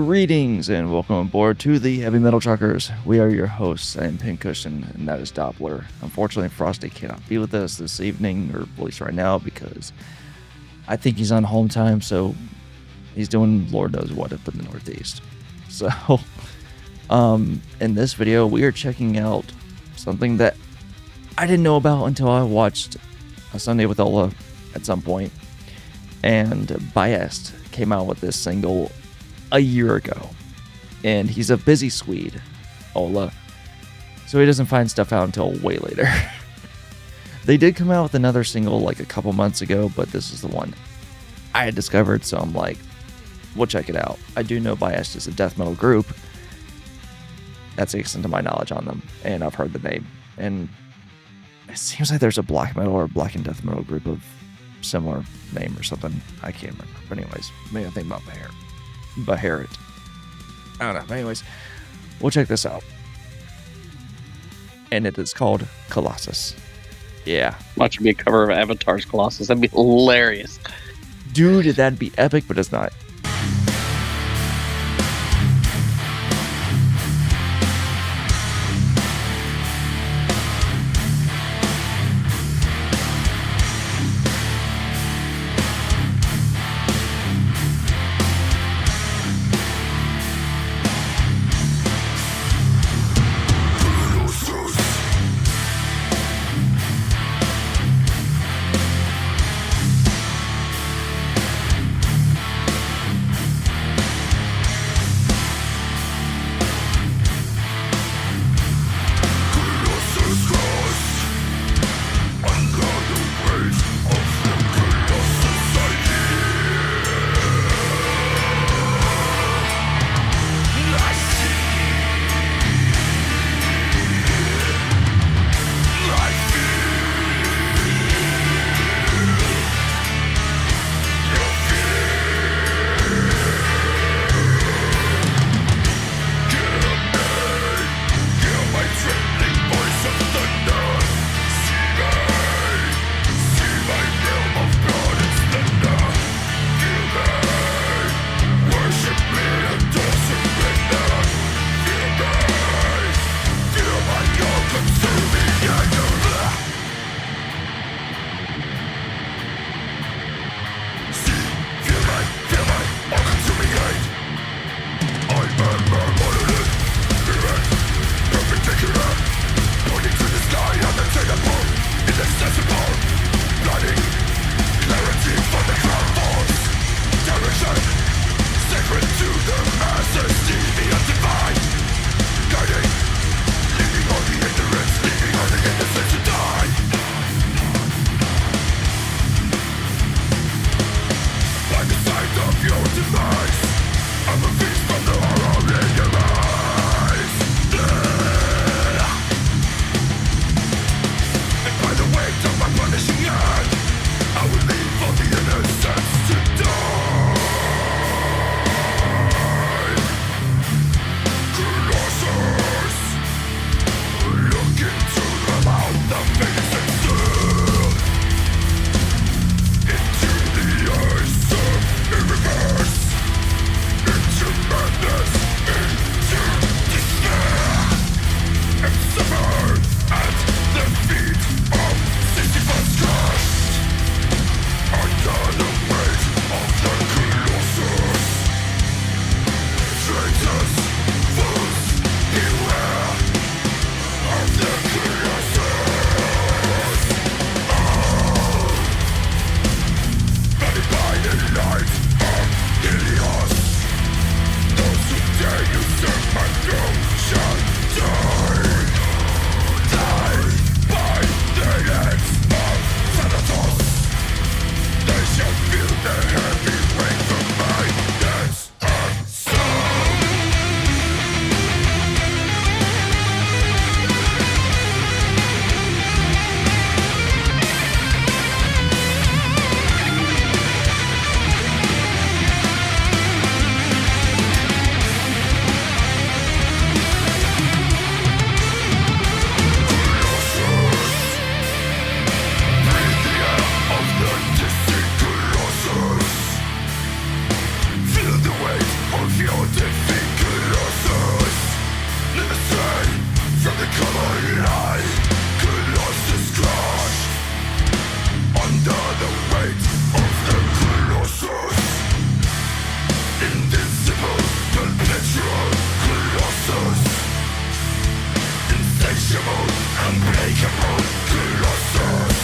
Greetings and welcome aboard to the Heavy Metal Truckers. We are your hosts. I am Pincushion and that is Doppler. Unfortunately, Frosty cannot be with us this evening, or at least right now, because I think he's on home time, so he's doing Lord knows what up in the Northeast. So, in this video, we are checking out something that I didn't know about until I watched A Sunday with Ola at some point, and Baest came out with this single a year ago, and he's a busy Swede, Ola, so he doesn't find stuff out until way later. They did come out with another single like a couple months ago, but this is the one I had discovered, so I'm like, we'll check it out. I do know Baest is a death metal group. That's the extent of my knowledge on them, and I've heard the name, and it seems like there's a black metal or black and death metal group of similar name or something. I can't remember, but anyways, maybe I think about Baharit. I don't know. But anyways, we'll check this out. And it is called Collosus. Yeah. Watch it be a cover of Avatar's Colossus. That'd be hilarious. Dude, that'd be epic, but it's not. unbreakable Colossus.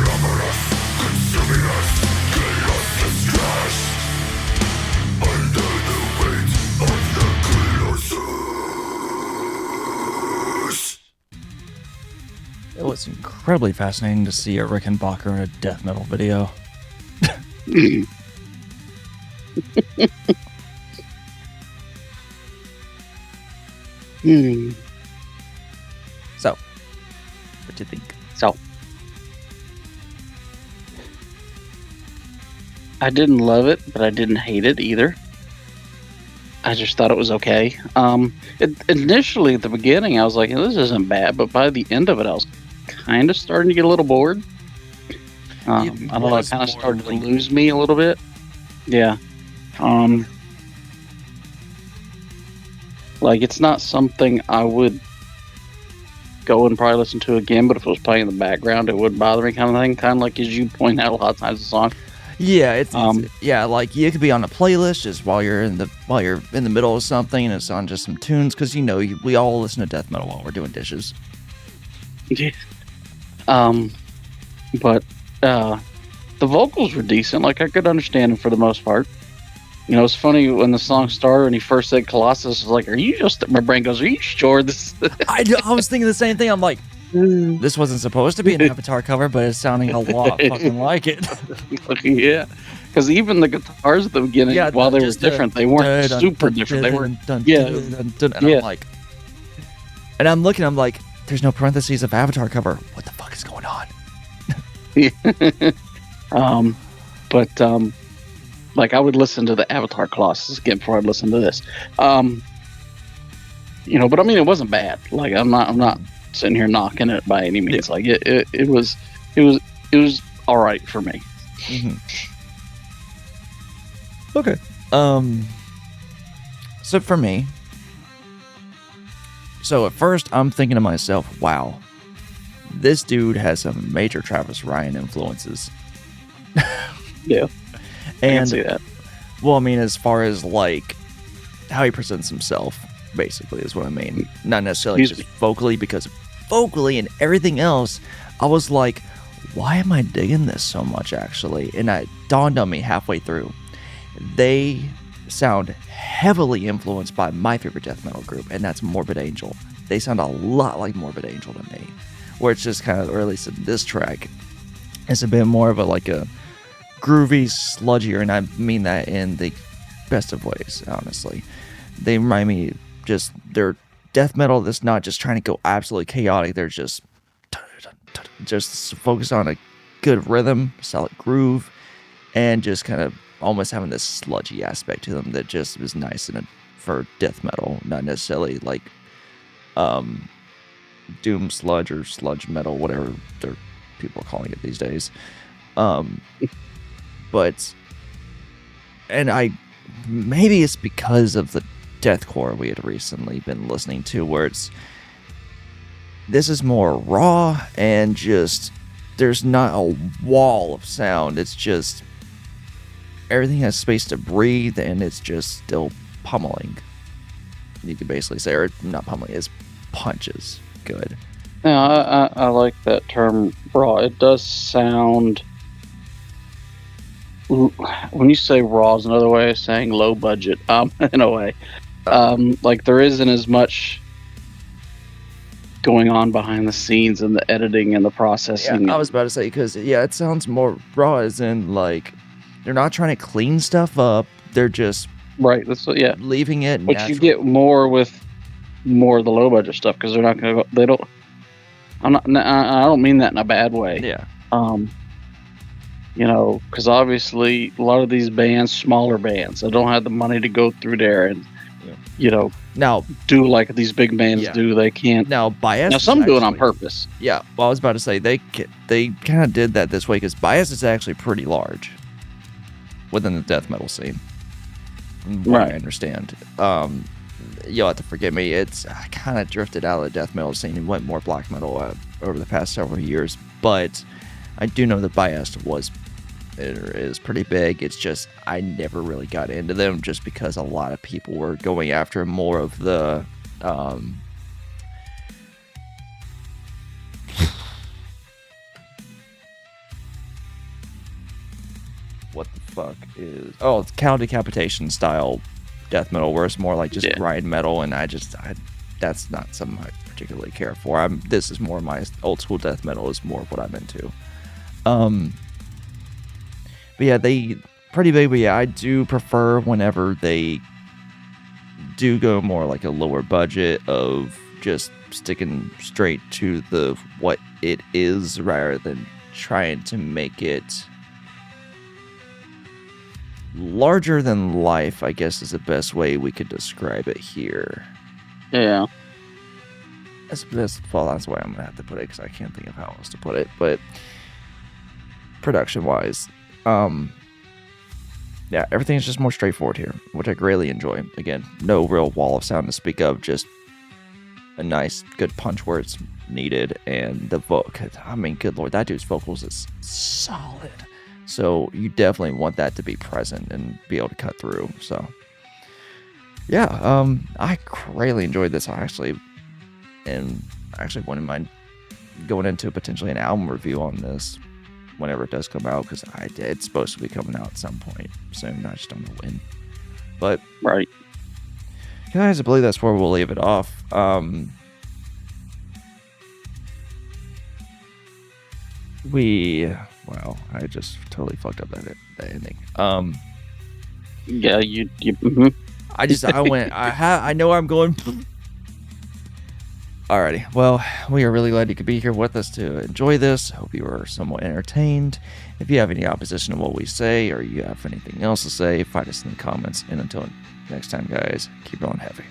Ramorous, consuming us, Colossus crash under the weight of the Colossus. It was incredibly fascinating to see a Rickenbacker in a death metal video. So, what do you think? So, I didn't love it, but I didn't hate it either. I just thought it was okay. Initially, at the beginning, I was like, this isn't bad, but by the end of it, I was kind of starting to get a little bored. I don't know, it kind of started to lose me a little bit. Yeah. Like, it's not something I would go and probably listen to again, but if it was playing in the background, it wouldn't bother me, kind of thing. Kind of like as you point out a lot of times, the song. Yeah, it's yeah, like you could be on a playlist just while you're in the middle of something, and it's on just some tunes because we all listen to death metal while we're doing dishes. Yeah. But the vocals were decent. Like, I could understand them for the most part. You know, it's funny when the song started and he first said Colossus, I was like, are you just... My brain goes, are you sure this... I was thinking the same thing. I'm like, this wasn't supposed to be an Avatar cover, but it's sounding a lot fucking like it. Yeah. Because even the guitars at the beginning, while they were different, they weren't super different. They were... And I'm like... And I'm looking, I'm like, there's no parentheses of Avatar cover. What the fuck is going on? Like, I would listen to the Avatar Colossus again before I'd listen to this. You know, but I mean, it wasn't bad. Like, I'm not sitting here knocking it by any means. Yeah. Like, it was all right for me. Mm-hmm. Okay. So for me, at first I'm thinking to myself, wow, this dude has some major Travis Ryan influences. Yeah. And, I can see that. Well, I mean, as far as like how he presents himself, basically, is what I mean. Not necessarily just vocally, because vocally and everything else, I was like, why am I digging this so much, actually? And it dawned on me halfway through. They sound heavily influenced by my favorite death metal group, and that's Morbid Angel. They sound a lot like Morbid Angel to me, where it's just kind of, or at least in this track, it's a bit more of a groovy, sludgier, and I mean that in the best of ways, honestly. They remind me they're death metal that's not just trying to go absolutely chaotic. They're just focused on a good rhythm, solid groove, and just kind of almost having this sludgy aspect to them that just is nice for death metal, not necessarily like doom sludge or sludge metal, whatever people are calling it these days. But, and maybe it's because of the deathcore we had recently been listening to, where this is more raw and just, there's not a wall of sound. It's just, everything has space to breathe, and it's just still pummeling. You could basically say, or not pummeling, it's punches. Good. Yeah, I like that term, raw. It does sound... When you say raw is another way of saying low budget, in a way. Like, there isn't as much going on behind the scenes and the editing and the processing. Yeah, I was about to say, because, it sounds more raw, as in, like, they're not trying to clean stuff up. They're just leaving it But natural. You get more with more of the low budget stuff, because they're not going to go, they don't, I don't mean that in a bad way. Yeah. You know, because obviously a lot of these bands, smaller bands, they don't have the money to go through there and, you know, now do like these big bands do. They can't. Now, Baest. Now, some do it on purpose. Yeah, well, I was about to say they kind of did that this way, because Baest is actually pretty large within the death metal scene, from what I understand. You'll have to forgive me. I kind of drifted out of the death metal scene and went more black metal over the past several years, but I do know that Baest is pretty big. It's just I never really got into them, just because a lot of people were going after more of the fuck is... Oh, it's cow decapitation style death metal, where it's more like just grind metal, and that's not something I particularly care for. This is more my old school death metal is more of what I'm into. But yeah, they pretty big, but yeah, I do prefer whenever they do go more like a lower budget of just sticking straight to what it is rather than trying to make it larger than life, I guess is the best way we could describe it here. Yeah. That's the way I'm gonna have to put it, because I can't think of how else to put it. But production wise, yeah, everything's just more straightforward here, which I greatly enjoy. Again, no real wall of sound to speak of, just a nice, good punch where it's needed, and the vocal. I mean, good lord, that dude's vocals is solid. So you definitely want that to be present and be able to cut through. So yeah, I greatly enjoyed this actually, and actually wouldn't mind going into potentially an album review on this whenever it does come out, because it's supposed to be coming out at some point soon. I just don't know when. But right, guys, I believe that's where we'll leave it off. Wow, I just totally fucked up that ending. Yeah, you I know I'm going. Alrighty, well, we are really glad you could be here with us to enjoy this. Hope you were somewhat entertained. If you have any opposition to what we say, or you have anything else to say, find us in the comments. And until next time, guys, keep on heavy.